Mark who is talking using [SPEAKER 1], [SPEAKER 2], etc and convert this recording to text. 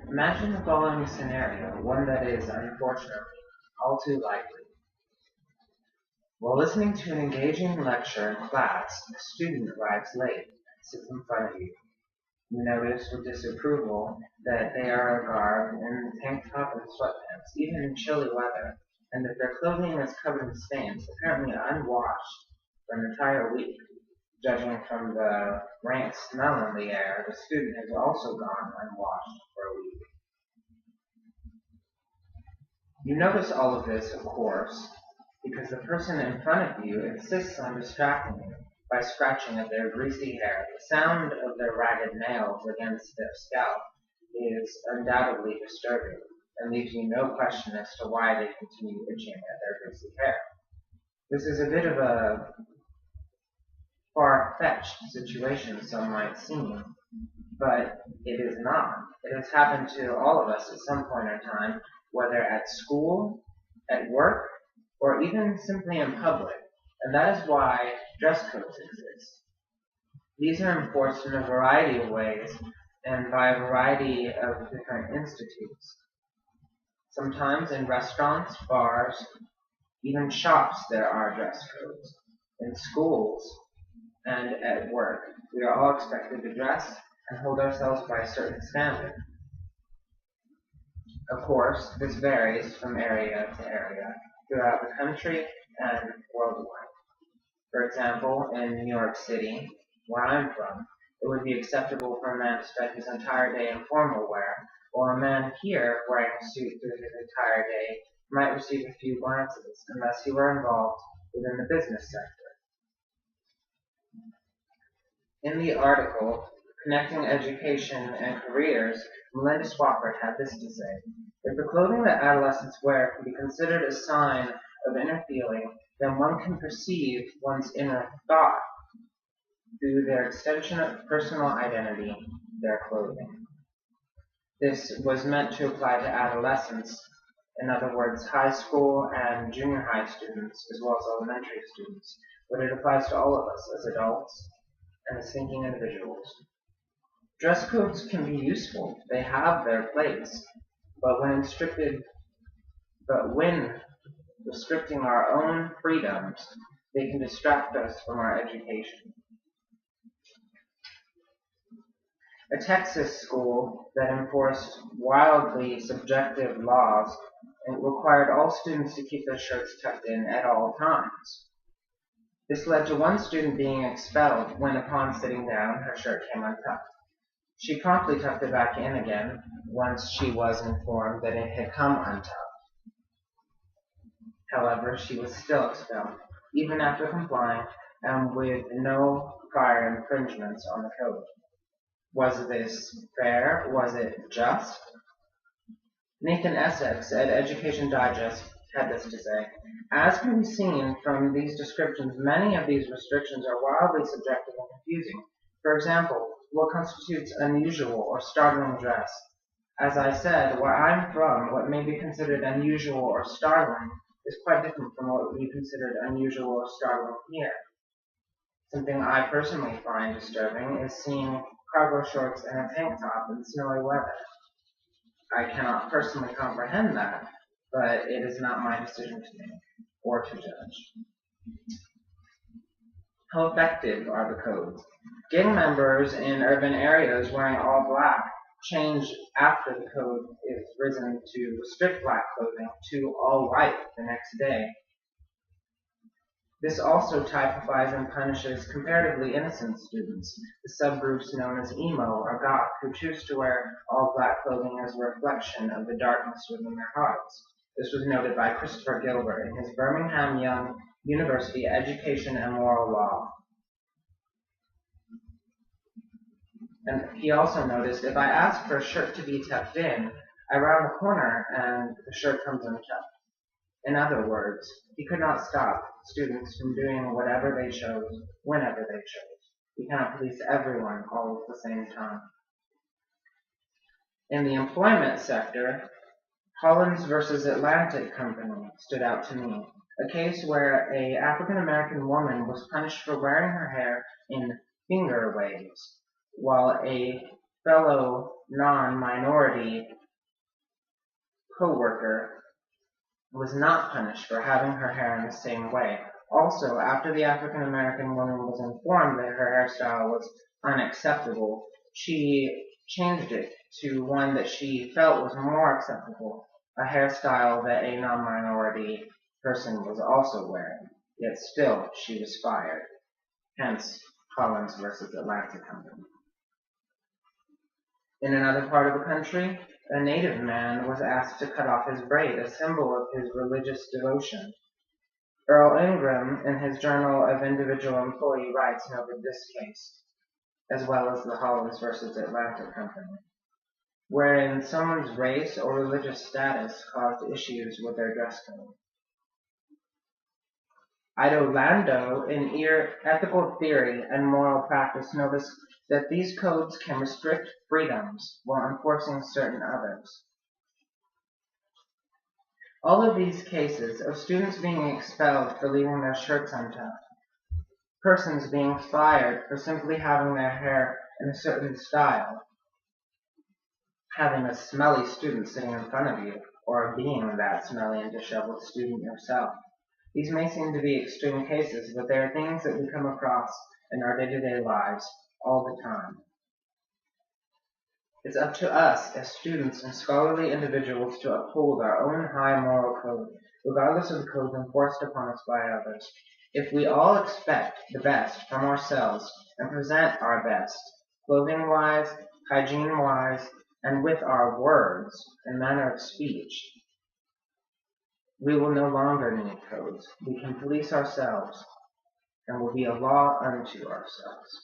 [SPEAKER 1] Imagine the following scenario, one that is, unfortunately, all too likely. While listening to an engaging lecture in class, a student arrives late and sits in front of you. You notice with disapproval that they are garbed in tank top and sweatpants, even in chilly weather, and that their clothing is covered in stains, apparently unwashed for an entire week. Judging from the rank smell in the air, the student has also gone unwashed for a week. You notice all of this, of course, because the person in front of you insists on distracting you by scratching at their greasy hair. The sound of their ragged nails against their scalp is undoubtedly disturbing and leaves you no question as to why they continue itching at their greasy hair. This is a bit of a far-fetched situation, some might seem, but it is not. It has happened to all of us at some point in time, whether at school, at work, or even simply in public, and that is why dress codes exist. These are enforced in a variety of ways and by a variety of different institutes. Sometimes in restaurants, bars, even shops there are dress codes. In schools and at work, we are all expected to dress and hold ourselves by a certain standard. Of course, this varies from area to area throughout the country and worldwide. For example, in New York City, where I'm from, it would be acceptable for a man to spend his entire day in formal wear, while a man here wearing a suit through his entire day might receive a few glances unless he were involved within the business sector. In the article, Connecting Education and Careers, Melinda Swafford had this to say: "If the clothing that adolescents wear can be considered a sign of inner feeling, then one can perceive one's inner thought through their extension of personal identity, their clothing." This was meant to apply to adolescents, in other words, high school and junior high students, as well as elementary students, but it applies to all of us as adults and as thinking individuals. Dress codes can be useful. They have their place. But when restricting our own freedoms, they can distract us from our education. A Texas school that enforced wildly subjective laws and required all students to keep their shirts tucked in at all times. This led to one student being expelled when, upon sitting down, her shirt came untucked. She promptly tucked it back in again once she was informed that it had come untucked. However, she was still expelled, even after complying and with no prior infringements on the code. Was this fair? Was it just? Nathan Essex at Education Digest had this to say: "As can be seen from these descriptions, many of these restrictions are wildly subjective and confusing. For example, what constitutes unusual or startling dress? As I said, where I'm from, what may be considered unusual or startling is quite different from what would be considered unusual or startling here. Something I personally find disturbing is seeing cargo shorts and a tank top in snowy weather. I cannot personally comprehend that, but it is not my decision to make or to judge." How effective are the codes? Gang members in urban areas wearing all black change after the code is risen to restrict black clothing to all white the next day. This also typifies and punishes comparatively innocent students, the subgroups known as emo or goth, who choose to wear all black clothing as a reflection of the darkness within their hearts. This was noted by Christopher Gilbert in his Birmingham Young University Education and Moral Law. And he also noticed, "If I ask for a shirt to be tucked in, I round the corner and the shirt comes untucked." In other words, he could not stop students from doing whatever they chose, whenever they chose. We cannot police everyone all at the same time. In the employment sector, Hollins versus Atlantic Company stood out to me, a case where an African-American woman was punished for wearing her hair in finger waves, while a fellow non-minority co-worker was not punished for having her hair in the same way. Also, after the African American woman was informed that her hairstyle was unacceptable, she changed it to one that she felt was more acceptable, a hairstyle that a non-minority person was also wearing. Yet still, she was fired. Hence, Collins versus Atlanta Company. In another part of the country, a native man was asked to cut off his braid, a symbol of his religious devotion. Earl Ingram, in his Journal of Individual Employee Rights, noted this case, as well as the Collins versus Atlanta Company, wherein someone's race or religious status caused issues with their dress code. Ido Lando, in Ethical Theory and Moral Practice, noticed that these codes can restrict freedoms while enforcing certain others. All of these cases of students being expelled for leaving their shirts untucked, persons being fired for simply having their hair in a certain style, having a smelly student sitting in front of you, or being that smelly and disheveled student yourself. These may seem to be extreme cases, but they are things that we come across in our day-to-day lives all the time. It's up to us as students and scholarly individuals to uphold our own high moral code, regardless of the codes enforced upon us by others. If we all expect the best from ourselves and present our best, clothing-wise, hygiene-wise, and with our words and manner of speech, we will no longer need codes. We can police ourselves and will be a law unto ourselves.